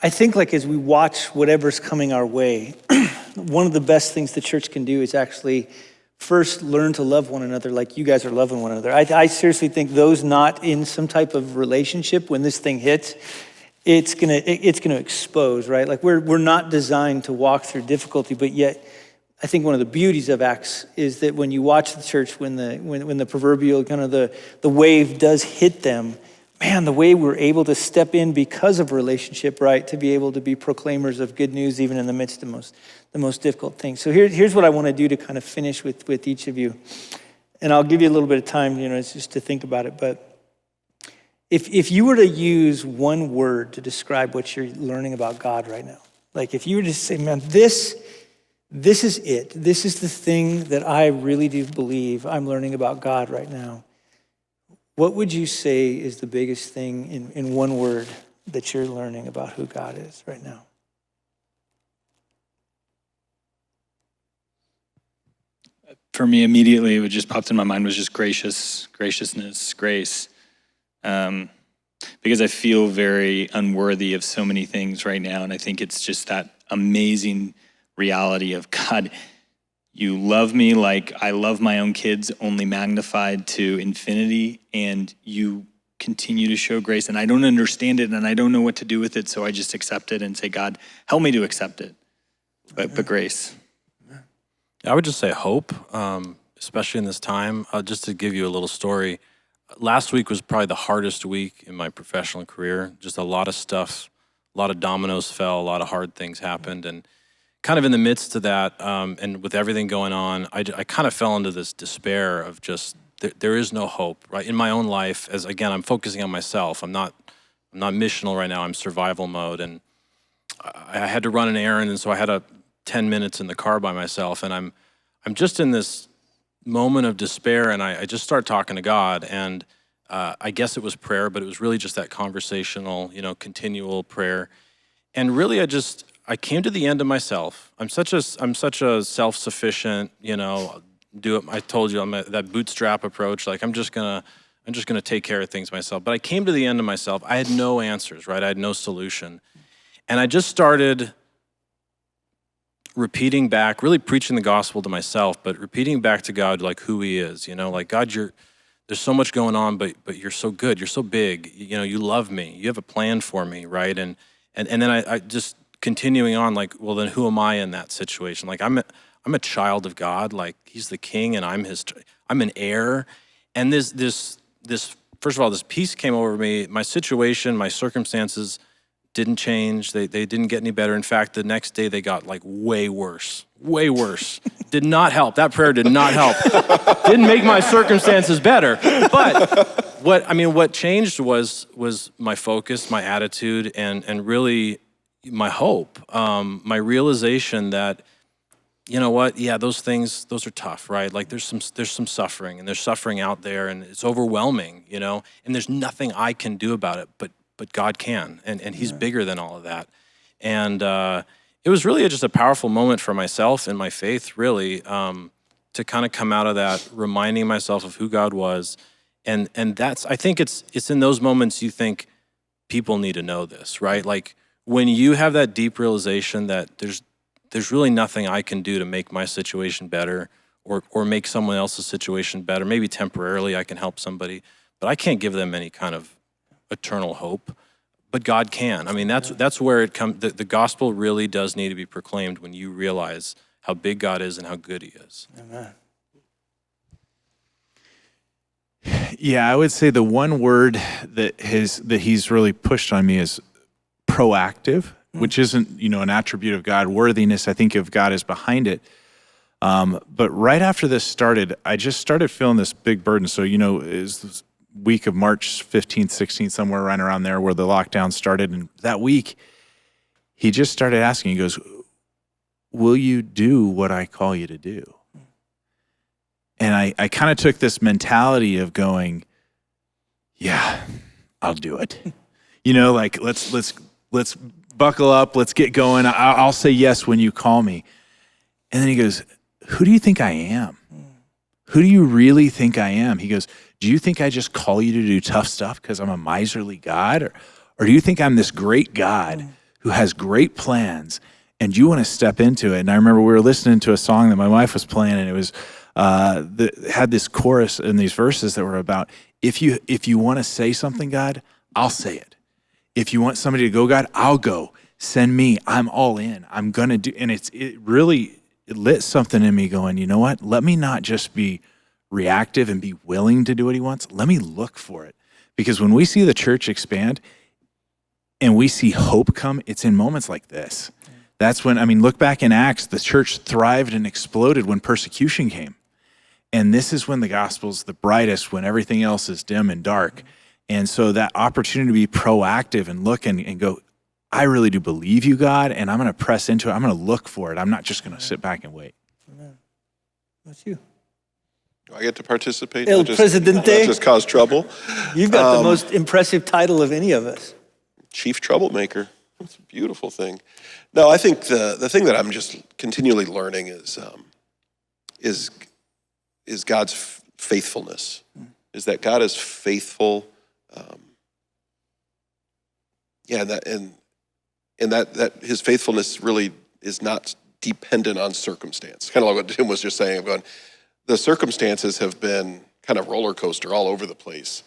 I think like as we watch whatever's coming our way, one of the best things the church can do is actually first learn to love one another like you guys are loving one another. I seriously think those not in some type of relationship, when this thing hits, it's gonna expose, right? Like we're not designed to walk through difficulty, but yet I think one of the beauties of Acts is that when you watch the church, when the proverbial kind of the wave does hit them, man, the way we're able to step in because of relationship, right, to be able to be proclaimers of good news even in the midst of the most difficult things. So here's what I want to do to kind of finish with each of you. And I'll give you a little bit of time, just to think about it. But if you were to use one word to describe what you're learning about God right now, like if you were to say, man, this is it. This is the thing that I really do believe I'm learning about God right now. What would you say is the biggest thing in one word that you're learning about who God is right now? For me, immediately, what just popped in my mind was just graciousness, grace. Because I feel very unworthy of so many things right now. And I think it's just that amazing reality of God, you love me like I love my own kids, only magnified to infinity, and you continue to show grace. And I don't understand it, and I don't know what to do with it, so I just accept it and say, God, help me to accept it. But grace. I would just say hope, especially in this time. Just to give you a little story, last week was probably the hardest week in my professional career. Just a lot of stuff, a lot of dominoes fell, a lot of hard things happened, and kind of in the midst of that, and with everything going on, I kind of fell into this despair of just, there is no hope, right? In my own life, as again, I'm focusing on myself. I'm not missional right now, I'm survival mode. And I had to run an errand, and so I had 10 minutes in the car by myself, and I'm just in this moment of despair, and I just start talking to God, and I guess it was prayer, but it was really just that conversational, continual prayer. And really I came to the end of myself. I'm such a self-sufficient, do it. I told you I'm that bootstrap approach. Like I'm just gonna take care of things myself. But I came to the end of myself. I had no answers, right? I had no solution, and I just started repeating back, really preaching the gospel to myself, but repeating back to God like who He is. Like God, there's so much going on, but you're so good. You're so big. You love me. You have a plan for me, right? And then I just continuing on, like, well, then who am I in that situation? Like, I'm a child of God. Like, He's the King, and I'm an heir. And this first of all, this peace came over me. My situation, my circumstances didn't change. They didn't get any better. In fact, the next day they got like way worse. Did not help. That prayer did not help. Didn't make my circumstances better. But what changed was my focus, my attitude, and really my hope, my realization that, those are tough, right? Like there's some suffering, and there's suffering out there, and it's overwhelming, and there's nothing I can do about it, but God can, and He's bigger than all of that. And it was really just a powerful moment for myself and my faith, really, to kind of come out of that, reminding myself of who God was. And that's, I think it's in those moments you think people need to know this, right? Like when you have that deep realization that there's really nothing I can do to make my situation better or make someone else's situation better. Maybe temporarily I can help somebody, but I can't give them any kind of eternal hope, but God can. I mean, that's where it comes. The gospel really does need to be proclaimed when you realize how big God is and how good He is. Amen. Yeah, I would say the one word that He's really pushed on me is proactive, which isn't, an attribute of God. Worthiness, I think, of God is behind it. But right after this started, I just started feeling this big burden. So, is this week of March 15th, 16th, somewhere right around there where the lockdown started. And that week, He just started asking, He goes, will you do what I call you to do? And I kind of took this mentality of going, yeah, I'll do it. Like let's buckle up, let's get going. I'll say yes when you call me. And then He goes, who do you think I am? Who do you really think I am? He goes, do you think I just call you to do tough stuff because I'm a miserly God? Or do you think I'm this great God who has great plans, and you want to step into it. And I remember we were listening to a song that my wife was playing, and it was had this chorus and these verses that were about, if you want to say something, God, I'll say it. If you want somebody to go, God, I'll go. Send me. I'm all in. I'm gonna do. And it really lit something in me going, you know what? Let me not just be reactive and be willing to do what he wants. Let me look for it. Because when we see the church expand and we see hope come, it's in moments like this. That's when, look back in Acts, the church thrived and exploded when persecution came. And this is when the gospel's the brightest, when everything else is dim and dark. And so that opportunity to be proactive and look and go, I really do believe you, God, and I'm going to press into it. I'm going to look for it. I'm not just going to sit back and wait. Amen. That's you. Do I get to participate? El Not Presidente. just cause trouble. You've got the most impressive title of any of us. Chief troublemaker. It's a beautiful thing. No, I think the thing that I'm just continually learning is God's faithfulness. Is that God is faithful. And that his faithfulness really is not dependent on circumstance. Kind of like what Tim was just saying. I'm going, the circumstances have been kind of roller coaster all over the place.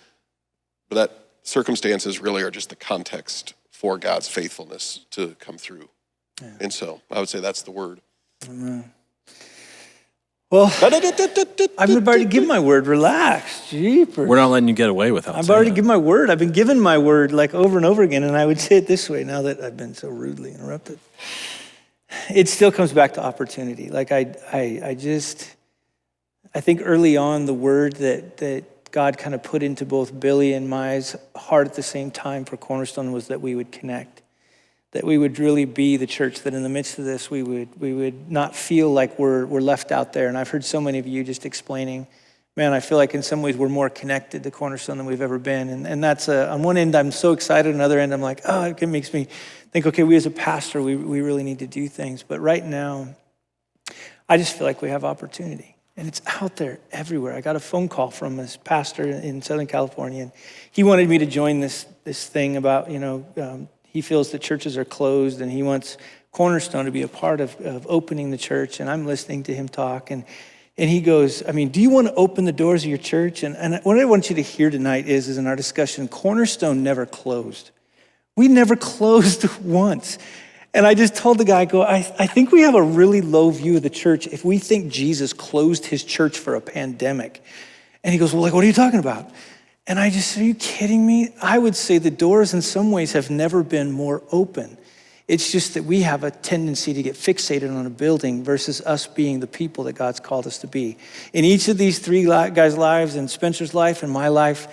But that circumstances really are just the context for God's faithfulness to come through. Yeah. And so I would say that's the word. Amen. Well, I've already given my word. Relax. Jeepers. We're not letting you get away without I've already given my word. I've been given my word like over and over again, and I would say it this way now that I've been so rudely interrupted. It still comes back to opportunity. Like I think early on the word that God kind of put into both Billy and my heart at the same time for Cornerstone was that we would connect. That we would really be the church, that in the midst of this, we would not feel like we're left out there. And I've heard so many of you just explaining, man, I feel like in some ways we're more connected to Cornerstone than we've ever been. And that's, on one end, I'm so excited. On the other end, I'm like, oh, it makes me think, okay, we as a pastor, we really need to do things. But right now, I just feel like we have opportunity. And it's out there everywhere. I got a phone call from this pastor in Southern California, and he wanted me to join this thing about, he feels that churches are closed, and he wants Cornerstone to be a part of opening the church. And I'm listening to him talk, and he goes, do you want to open the doors of your church? And what I want you to hear tonight is in our discussion, Cornerstone never closed. We never closed once. And I just told the guy, I think we have a really low view of the church if we think Jesus closed his church for a pandemic. And he goes, well, what are you talking about? And I just said, are you kidding me? I would say the doors in some ways have never been more open. It's just that we have a tendency to get fixated on a building versus us being the people that God's called us to be. In each of these three guys' lives, in Spencer's life and my life,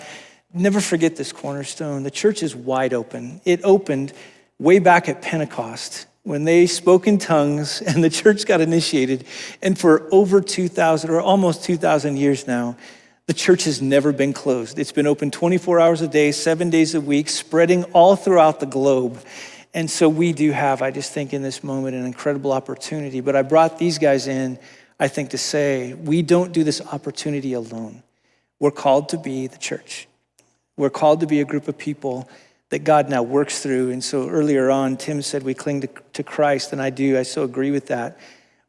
never forget this Cornerstone. The church is wide open. It opened way back at Pentecost when they spoke in tongues and the church got initiated. And for over 2,000 or almost 2,000 years now, the church has never been closed. It's been open 24 hours a day, 7 days a week, spreading all throughout the globe. And so we do have, I just think in this moment, an incredible opportunity. But I brought these guys in, I think, to say, we don't do this opportunity alone. We're called to be the church. We're called to be a group of people that God now works through. And so earlier on, Tim said we cling to Christ, and I so agree with that.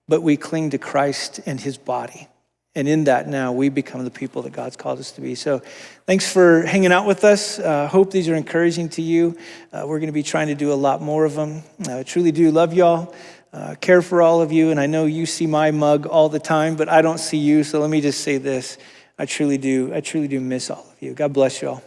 But we cling to Christ and his body. And in that now, we become the people that God's called us to be. So thanks for hanging out with us. Hope these are encouraging to you. We're going to be trying to do a lot more of them. I truly do love y'all, care for all of you. And I know you see my mug all the time, but I don't see you. So let me just say this. I truly do miss all of you. God bless y'all.